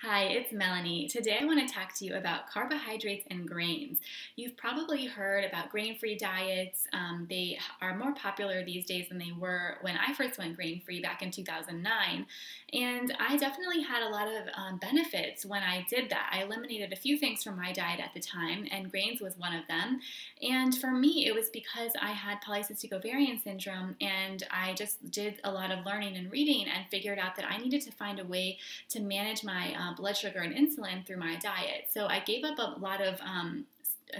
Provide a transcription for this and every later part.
Hi, it's Melanie. Today I want to talk to you about carbohydrates and grains. You've probably heard about grain-free diets. They are more popular these days than they were when I first went grain-free back in 2009. And I definitely had a lot of benefits when I did that. I eliminated a few things from my diet at the time, and grains was one of them. And for me, it was because I had polycystic ovarian syndrome, and I just did a lot of learning and reading and figured out that I needed to find a way to manage my blood sugar and insulin through my diet. So I gave up a lot of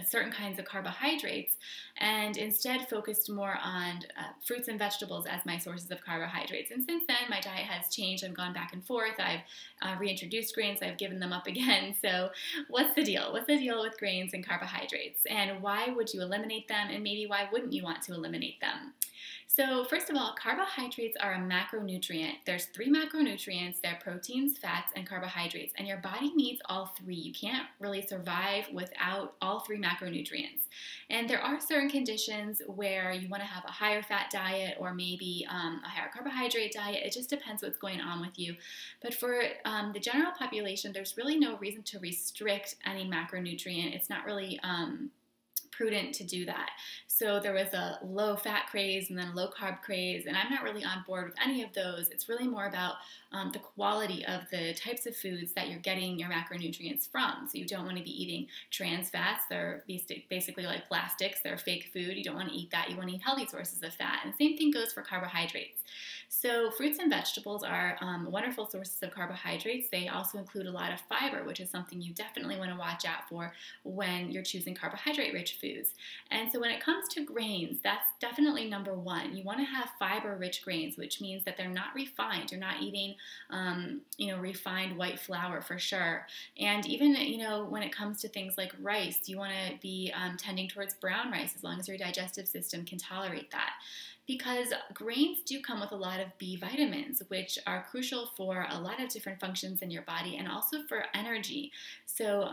certain kinds of carbohydrates and instead focused more on fruits and vegetables as my sources of carbohydrates. And since then, my diet has changed. I've gone back and forth. I've reintroduced grains. I've given them up again. So what's the deal? What's the deal with grains and carbohydrates? And why would you eliminate them? And maybe why wouldn't you want to eliminate them? So first of all, carbohydrates are a macronutrient. There's three macronutrients. They're proteins, fats, and carbohydrates. And your body needs all three. You can't really survive without all three macronutrients. And there are certain conditions where you want to have a higher fat diet or maybe a higher carbohydrate diet. It just depends what's going on with you. But for the general population, there's really no reason to restrict any macronutrient. It's not really prudent to do that. So there was a low fat craze and then a low carb craze, and I'm not really on board with any of those. It's really more about the quality of the types of foods that you're getting your macronutrients from. So you don't want to be eating trans fats. They're basically like plastics. They're fake food. You don't want to eat that. You want to eat healthy sources of fat. And the same thing goes for carbohydrates. So fruits and vegetables are wonderful sources of carbohydrates. They also include a lot of fiber, which is something you definitely want to watch out for when you're choosing carbohydrate-rich foods. And so when it comes to grains, that's definitely number one. You want to have fiber-rich grains, which means that they're not refined. You're not eating, refined white flour for sure. And even, when it comes to things like rice, you want to be tending towards brown rice as long as your digestive system can tolerate that. Because grains do come with a lot of B vitamins, which are crucial for a lot of different functions in your body and also for energy. So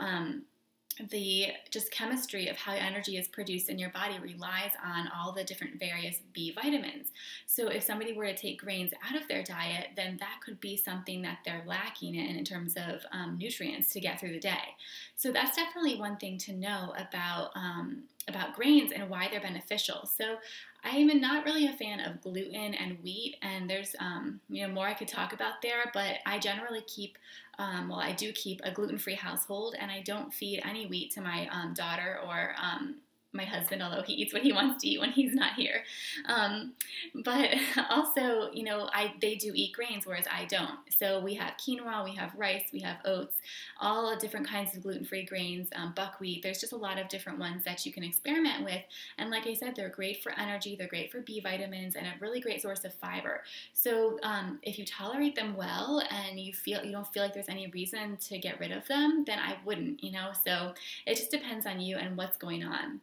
the just chemistry of how energy is produced in your body relies on all the different various B vitamins. So if somebody were to take grains out of their diet, then that could be something that they're lacking in terms of nutrients to get through the day. So that's definitely one thing to know about grains and why they're beneficial. So I am not really a fan of gluten and wheat, and there's more I could talk about there, but I generally keep I do keep a gluten-free household, and I don't feed any wheat to my daughter or my husband, although he eats what he wants to eat when he's not here. But also, they do eat grains, whereas I don't. So we have quinoa, we have rice, we have oats, all different kinds of gluten-free grains, buckwheat. There's just a lot of different ones that you can experiment with. And like I said, they're great for energy, they're great for B vitamins, and a really great source of fiber. So if you tolerate them well and you don't feel like there's any reason to get rid of them, then I wouldn't, So it just depends on you and what's going on.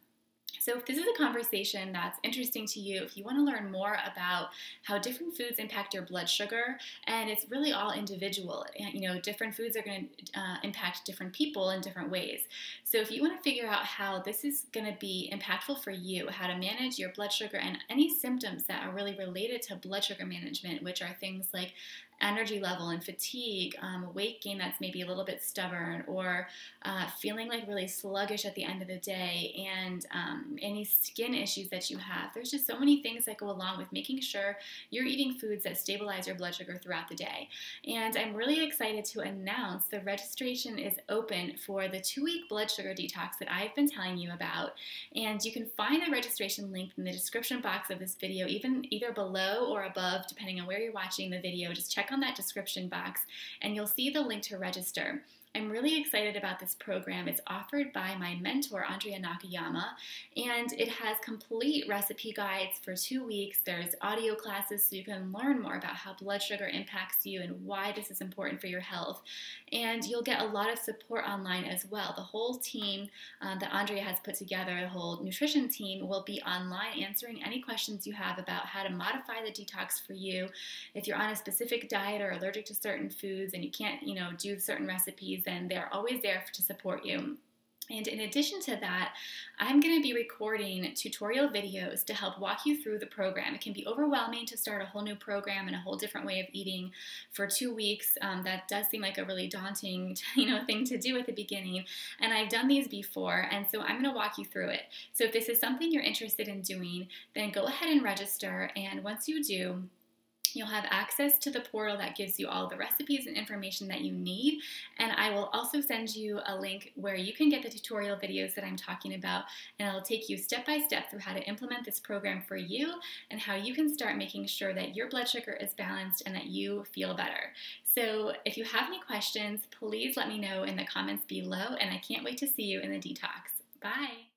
So if this is a conversation that's interesting to you, if you want to learn more about how different foods impact your blood sugar, and it's really all individual, different foods are going to impact different people in different ways. So if you want to figure out how this is going to be impactful for you, how to manage your blood sugar and any symptoms that are really related to blood sugar management, which are things like energy level and fatigue, weight gain that's maybe a little bit stubborn, or feeling like really sluggish at the end of the day, and any skin issues that you have. There's just so many things that go along with making sure you're eating foods that stabilize your blood sugar throughout the day. And I'm really excited to announce the registration is open for the 2-week blood sugar detox that I've been telling you about. And you can find the registration link in the description box of this video, either below or above, depending on where you're watching the video. Just check on that description box and you'll see the link to register. I'm really excited about this program. It's offered by my mentor, Andrea Nakayama, and it has complete recipe guides for 2 weeks. There's audio classes so you can learn more about how blood sugar impacts you and why this is important for your health. And you'll get a lot of support online as well. The whole team that Andrea has put together, the whole nutrition team, will be online answering any questions you have about how to modify the detox for you. If you're on a specific diet or allergic to certain foods and you can't, do certain recipes, then they're always there to support you. And in addition to that, I'm going to be recording tutorial videos to help walk you through the program. It can be overwhelming to start a whole new program and a whole different way of eating for 2 weeks. That does seem like a really daunting, thing to do at the beginning. And I've done these before, and so I'm going to walk you through it. So if this is something you're interested in doing, then go ahead and register. And once you do, you'll have access to the portal that gives you all the recipes and information that you need. And I will also send you a link where you can get the tutorial videos that I'm talking about, and it'll take you step by step through how to implement this program for you and how you can start making sure that your blood sugar is balanced and that you feel better. So if you have any questions, please let me know in the comments below, and I can't wait to see you in the detox. Bye.